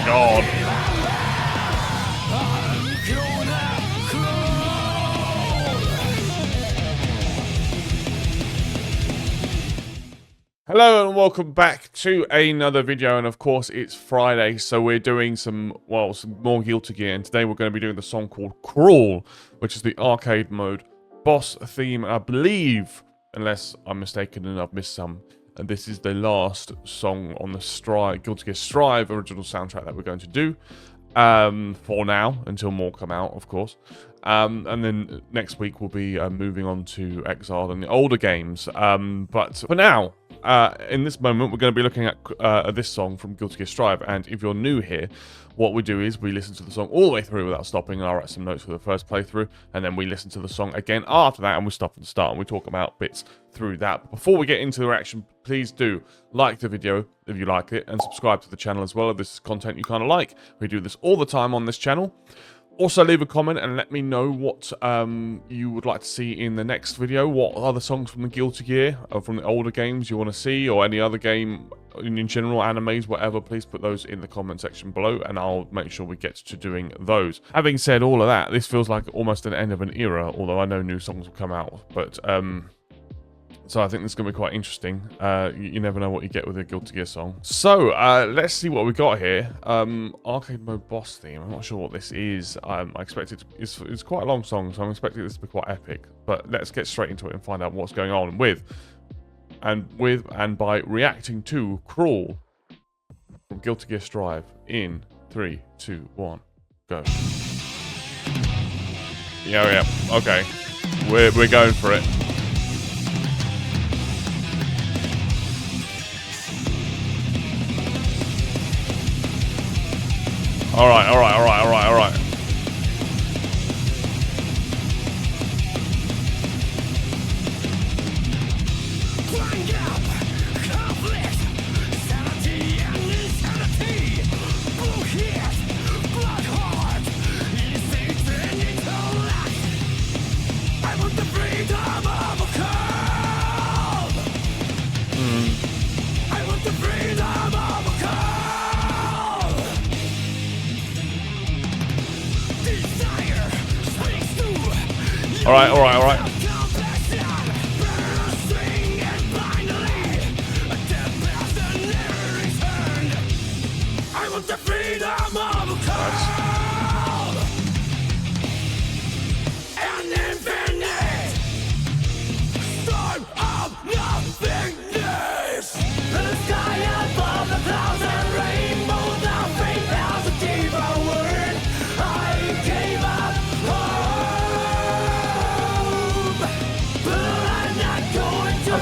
god. Hello and welcome back to another video, and of course it's Friday, so we're doing some more Guilty Gear, and today we're going to be doing the song called Crawl, which is the arcade mode boss theme, I believe, unless I'm mistaken and I've missed some. And this is the last song on the Guilty Gear Strive original soundtrack that we're going to do for now, until more come out, of course. And then next week we'll be moving on to Exile and the older games. But for now, in this moment, we're going to be looking at this song from Guilty Gear Strive. And if you're new here, what we do is we listen to the song all the way through without stopping, and I'll write some notes for the first playthrough, and then we listen to the song again after that, and we stop at the start and we talk about bits through that. But before we get into the reaction, please do like the video if you like it, and subscribe to the channel as well if this is content you kind of like. We do this all the time on this channel. Also, leave a comment and let me know what you would like to see in the next video. What other songs from the Guilty Gear, or from the older games, you want to see, or any other game in general, animes, whatever. Please put those in the comment section below, and I'll make sure we get to doing those. Having said all of that, this feels like almost an end of an era, although I know new songs will come out. But so I think this is going to be quite interesting. You never know what you get with a Guilty Gear song. So, let's see what we got here. Arcade mode boss theme. I'm not sure what this is. I expect it's quite a long song, so I'm expecting this to be quite epic. But let's get straight into it and find out what's going on with and by reacting to Crawl from Guilty Gear Strive in 3, 2, 1, go. Yeah. Okay. We're going for it. All right. All right.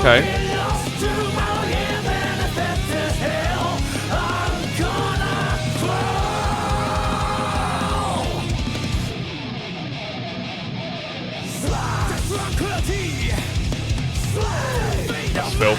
Okay. That's Phil.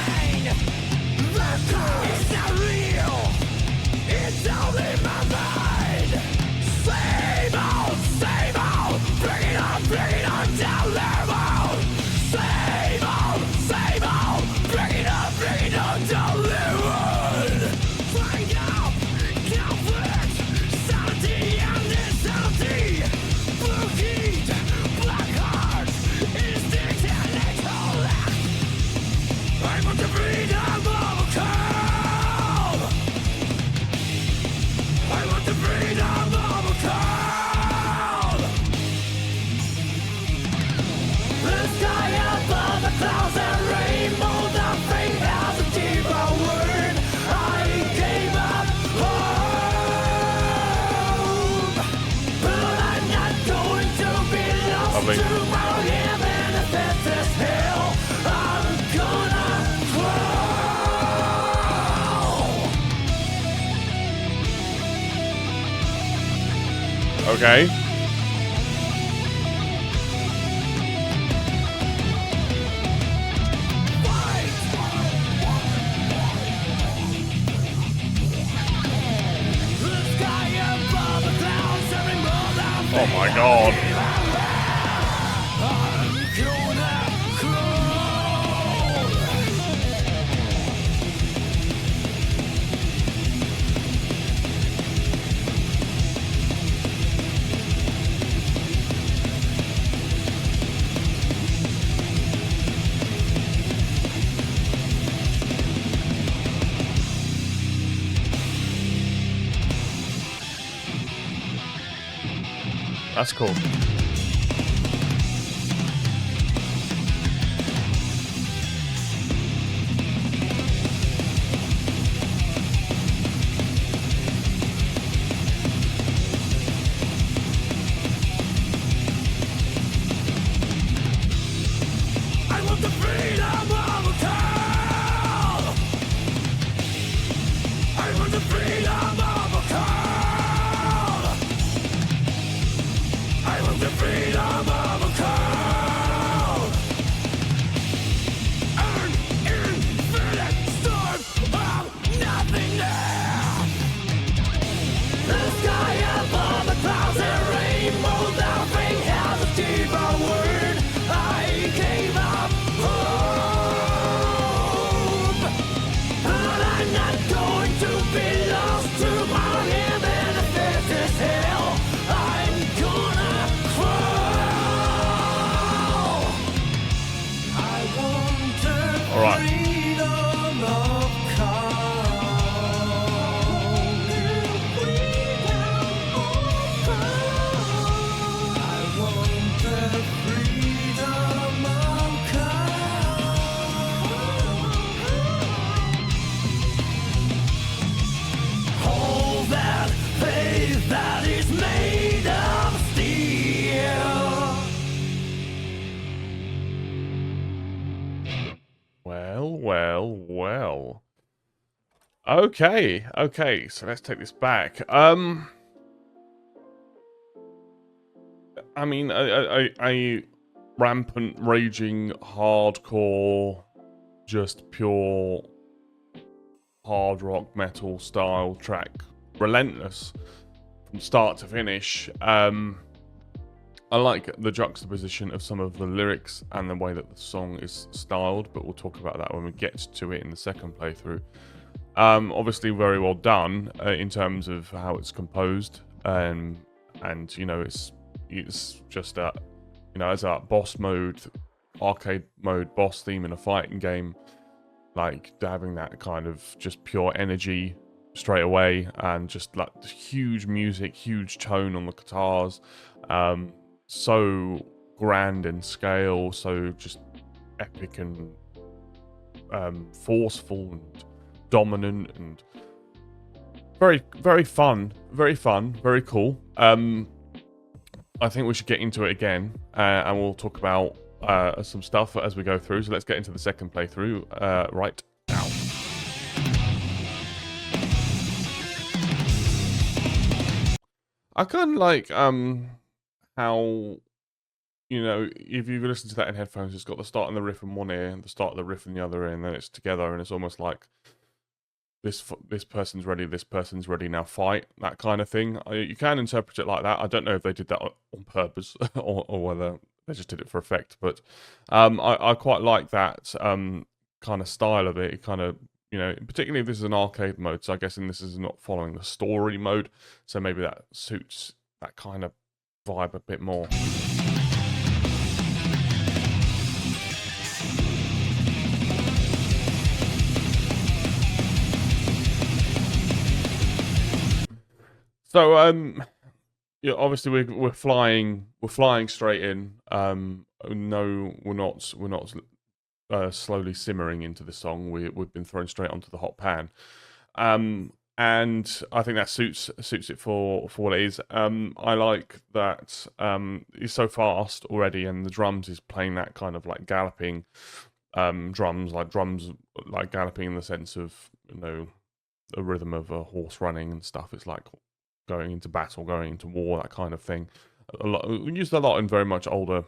Okay. Oh my god. That's cool. Well. Okay, so let's take this back. I mean, a rampant, raging, hardcore, just pure hard rock metal style track, relentless from start to finish. I like the juxtaposition of some of the lyrics and the way that the song is styled, but we'll talk about that when we get to it in the second playthrough. Obviously very well done in terms of how it's composed, and you know, it's just a, you know, as a boss mode, arcade mode boss theme in a fighting game, like having that kind of just pure energy straight away, and just like huge music, huge tone on the guitars, so grand in scale, so just epic and forceful and dominant, and very fun, very cool. I think we should get into it again, and we'll talk about some stuff as we go through. So let's get into the second playthrough right now. I kind of like how, you know, if you listen to that in headphones, it's got the start and the riff in one ear and the start of the riff in the other ear, and then it's together, and it's almost like this person's ready, now fight, that kind of thing. You can interpret it like that. I don't know if they did that on purpose or whether they just did it for effect, but I quite like that kind of style of it. It kind of, you know, particularly if this is an arcade mode, so I guess this is not following the story mode, so maybe that suits that kind of vibe a bit more. So yeah, obviously we're flying straight in. No, we're not slowly simmering into the song. We've been thrown straight onto the hot pan. And I think that suits it for what it is. I like that it's so fast already, and the drums is playing that kind of like galloping drums like galloping in the sense of, you know, the rhythm of a horse running and stuff. It's like going into battle, going into war, that kind of thing. We used a lot in very much older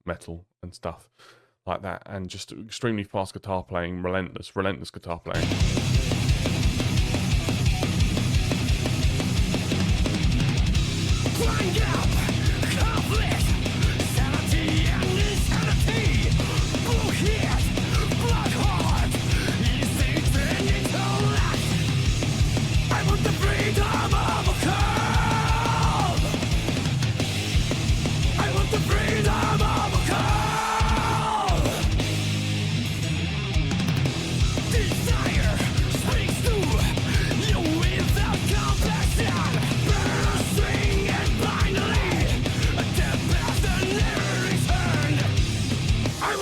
metal and stuff like that, and just extremely fast guitar playing, relentless guitar playing.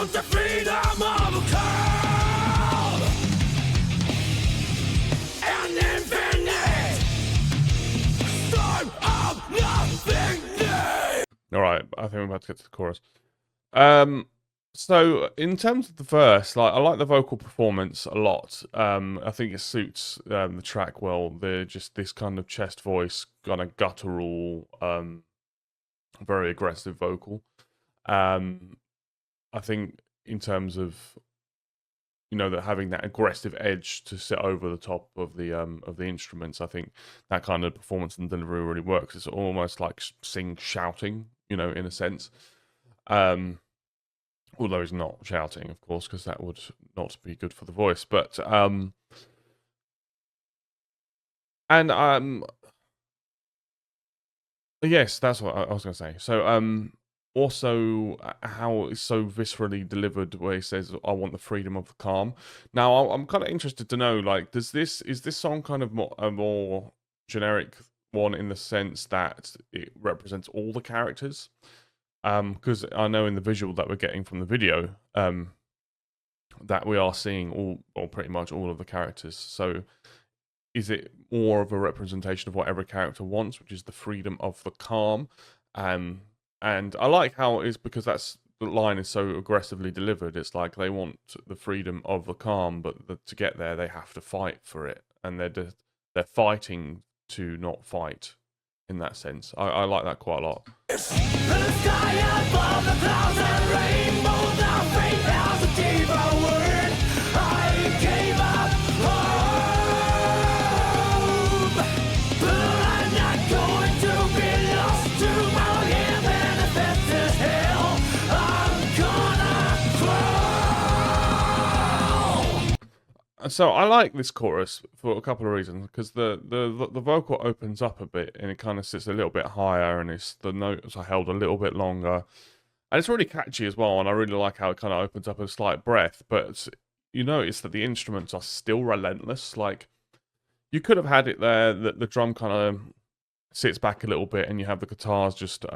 want the freedom of a call and infinite storm of nothingness. All right, I think we're about to get to the chorus. So in terms of the verse, like I like the vocal performance a lot. I think it suits the track well. They're just this kind of chest voice, kind of guttural, very aggressive vocal. I think in terms of that having that aggressive edge to sit over the top of the instruments, I think that kind of performance and delivery really works. It's almost like shouting, in a sense. Although he's not shouting, of course, because that would not be good for the voice. But yes, that's what I was going to say. So also how it's so viscerally delivered, where he says, "I want the freedom of the calm." Now, I'm kind of interested to know, like, is this song kind of a more generic one in the sense that it represents all the characters? Because I know in the visual that we're getting from the video, that we are seeing all, or pretty much all of the characters. So is it more of a representation of what every character wants, which is the freedom of the calm? And I like how it is, because the line is so aggressively delivered. It's like they want the freedom of the calm, but to get there, they have to fight for it. And they're fighting to not fight. In that sense, I like that quite a lot. The sky above the clouds and rainbows, our fate has a deeper word. I gave up hope, but I'm not going to be lost tomorrow. Even if this is hell, I'm gonna crawl. So I like this chorus for a couple of reasons, because the vocal opens up a bit and it kind of sits a little bit higher, and the notes are held a little bit longer, and it's really catchy as well. And I really like how it kind of opens up a slight breath, but you notice that the instruments are still relentless. Like, you could have had it there that the drum kind of sits back a little bit, and you have the guitars just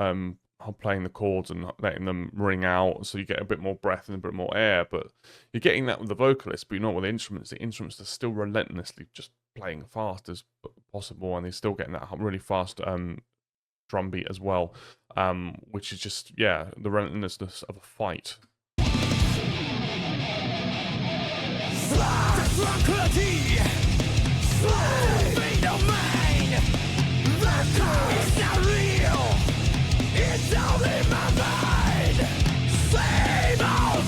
playing the chords and letting them ring out, so you get a bit more breath and a bit more air. But you're getting that with the vocalist, but you're not with the instruments. The instruments are still relentlessly just playing fast as possible, and they're still getting that really fast drum beat as well, which is just, yeah, the relentlessness of a fight. Tranquility, domain. It's not real. It's only my mind. Same old,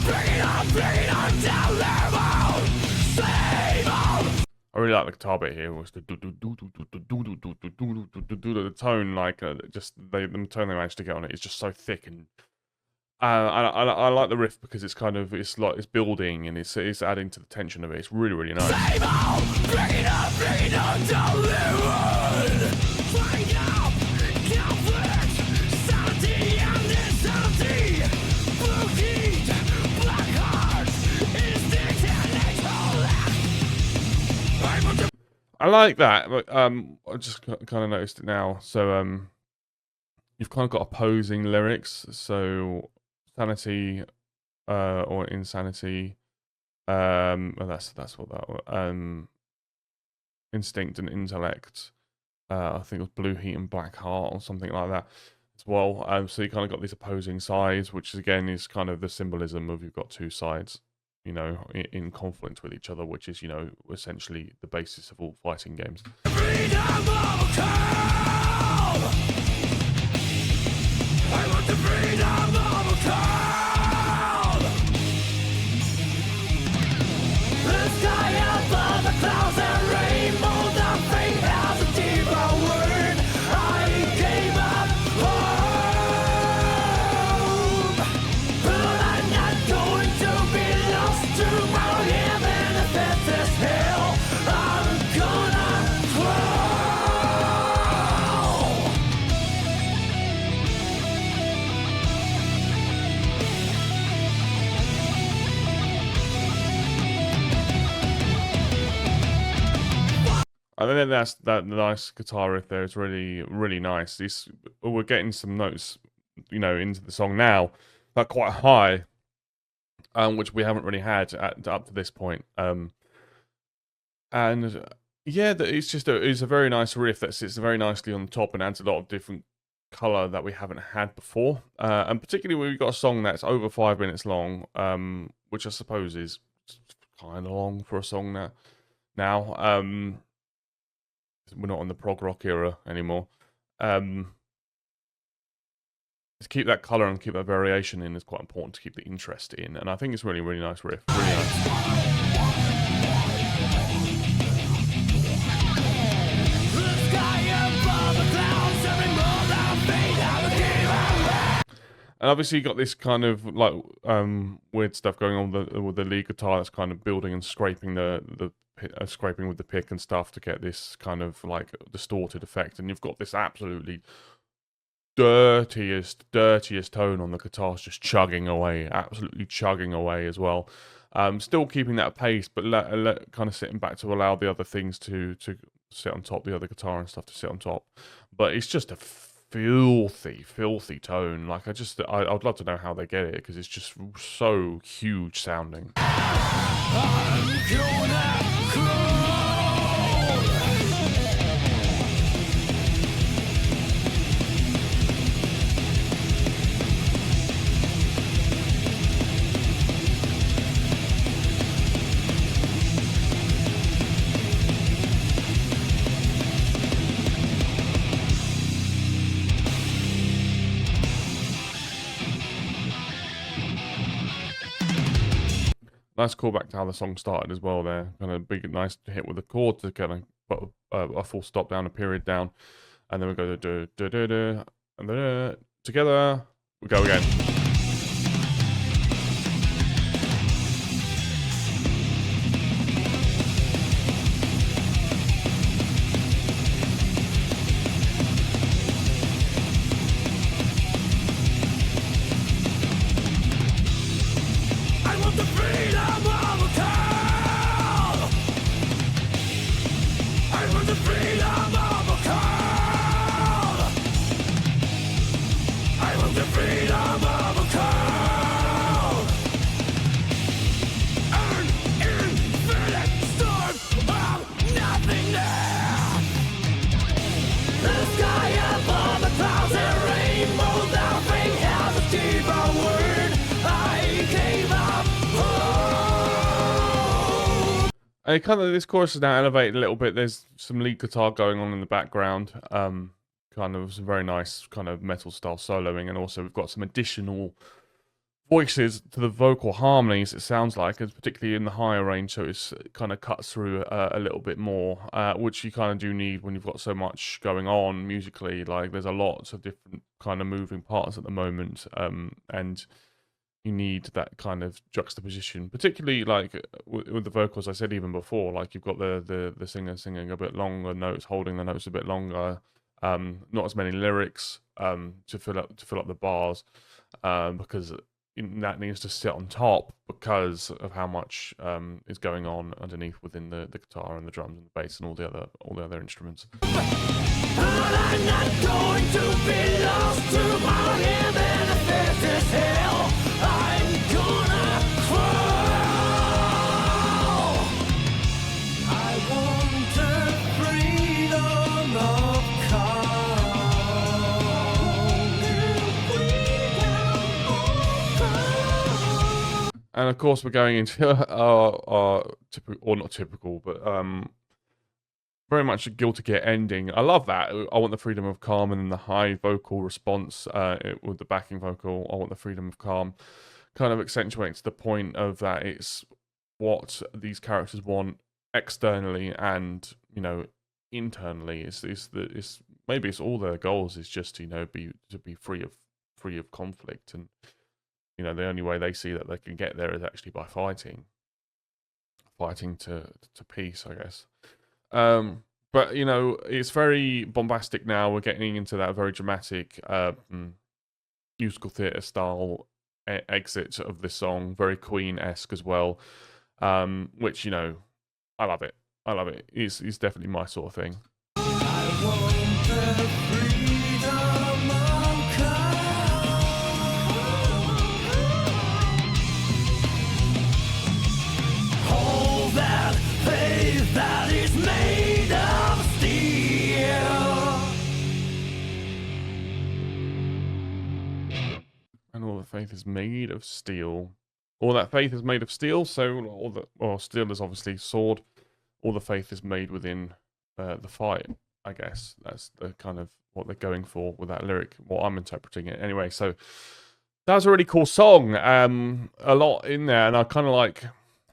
bring it on down level. Same old. I really like the guitar bit here. Was the tone, like just the tone they managed to get on it is just so thick, and I like the riff because it's building, and it's adding to the tension of it. It's really, really nice. Same old, bring it on down level. Find out, conflict, sanity and insanity. Blue heat, black hearts, instinct and intellect. I like that, but I just kind of noticed it now. So you've kind of got opposing lyrics. So sanity or insanity. And that's what that instinct and intellect. I think it was blue heat and black heart or something like that as well. So you kind of got these opposing sides, which again is kind of the symbolism of you've got two sides, in conflict with each other, which is, essentially the basis of all fighting games. Freedom of a calm. I want the freedom of a calm. The sky above the clouds and rainbows, our fate has a deeper word. I gave up hope, but I'm not going to be lost tomorrow. Even if this is hell, I'm gonna crawl. And then that nice guitar riff there is really, really nice. We're getting some notes, into the song now like quite high, which we haven't really had up to this point. And yeah, it's just it's a very nice riff that sits very nicely on the top and adds a lot of different color that we haven't had before. And particularly when we've got a song that's over 5 minutes long, which I suppose is kind of long for a song now. We're not in the prog rock era anymore. To keep that color and keep that variation in is quite important to keep the interest in. And I think it's really, really nice riff. Really nice. And obviously you got this kind of like weird stuff going on with the lead guitar that's kind of building and scraping scraping with the pick and stuff to get this kind of like distorted effect. And you've got this absolutely dirtiest tone on the guitars just chugging away, absolutely chugging away as well. Still keeping that pace, but kind of sitting back to allow the other things to sit on top, the other guitar and stuff to sit on top. But it's just a filthy tone. Like I'd love to know how they get it, because it's just so huge sounding. Nice callback to how the song started as well there. Kind of big, nice hit with the chord to kind of put a full stop down, a period down. And then we go to and then together we go again. And kind of this chorus is now elevated a little bit. There's some lead guitar going on in the background. Kind of some very nice kind of metal style soloing, and also we've got some additional voices to the vocal harmonies. It sounds like, and particularly in the higher range, so it kind of cuts through a little bit more, which you kind of do need when you've got so much going on musically. Like there's a lot of different kind of moving parts at the moment, and you need that kind of juxtaposition, particularly like with the vocals. I said even before, like you've got the singer singing a bit longer notes, holding the notes a bit longer, not as many lyrics to fill up the bars, because that needs to sit on top because of how much is going on underneath within the guitar and the drums and the bass and all the other instruments. But I'm not going to be lost tomorrow, even if this is hell. I'm gonna crawl. I want the freedom of calm. And of course, we're going into our typical, or not typical, but very much a Guilty Gear ending. I love that. I want the freedom of calm, and then the high vocal response with the backing vocal. I want the freedom of calm. Kind of accentuates the point of that it's what these characters want externally and internally. It's maybe it's all their goals is just to be free of conflict, and the only way they see that they can get there is actually by fighting to peace, I guess. But it's very bombastic now. We're getting into that very dramatic musical theatre style exit of this song, very Queen-esque as well, which I love it. It's definitely my sort of thing. I want the freedom of calm. faith is made of steel. All that faith is made of steel, so steel is obviously sword. All the faith is made within the fight, I guess. That's the kind of what they're going for with that lyric, what I'm interpreting it. Anyway, so that was a really cool song. A lot in there, and I kind of like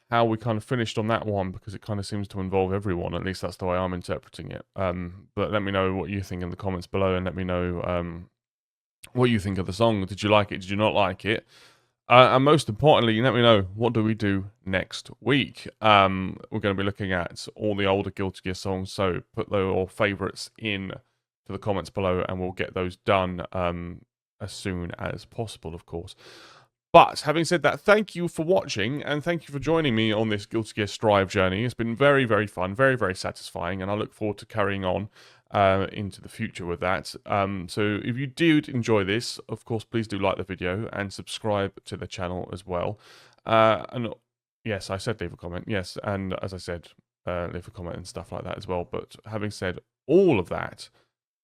how we kind of finished on that one because it kind of seems to involve everyone. At least that's the way I'm interpreting it. But let me know what you think in the comments below, and let me know what you think of the song. Did you like it? Did you not like it? And most importantly, let me know, what do we do next week? We're going to be looking at all the older Guilty Gear songs, so put your favourites in to the comments below, and we'll get those done as soon as possible, of course. But having said that, thank you for watching, and thank you for joining me on this Guilty Gear Strive journey. It's been very, very fun, very, very satisfying, and I look forward to carrying on into the future with that. So if you did enjoy this, of course, please do like the video and subscribe to the channel as well. And yes, I said leave a comment. Yes, and as I said, leave a comment and stuff like that as well. But having said all of that,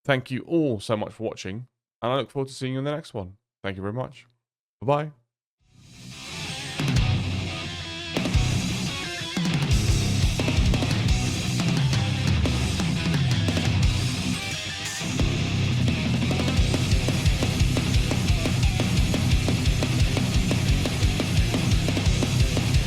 thank you all so much for watching, and I look forward to seeing you in the next one. Thank you very much. Bye-bye.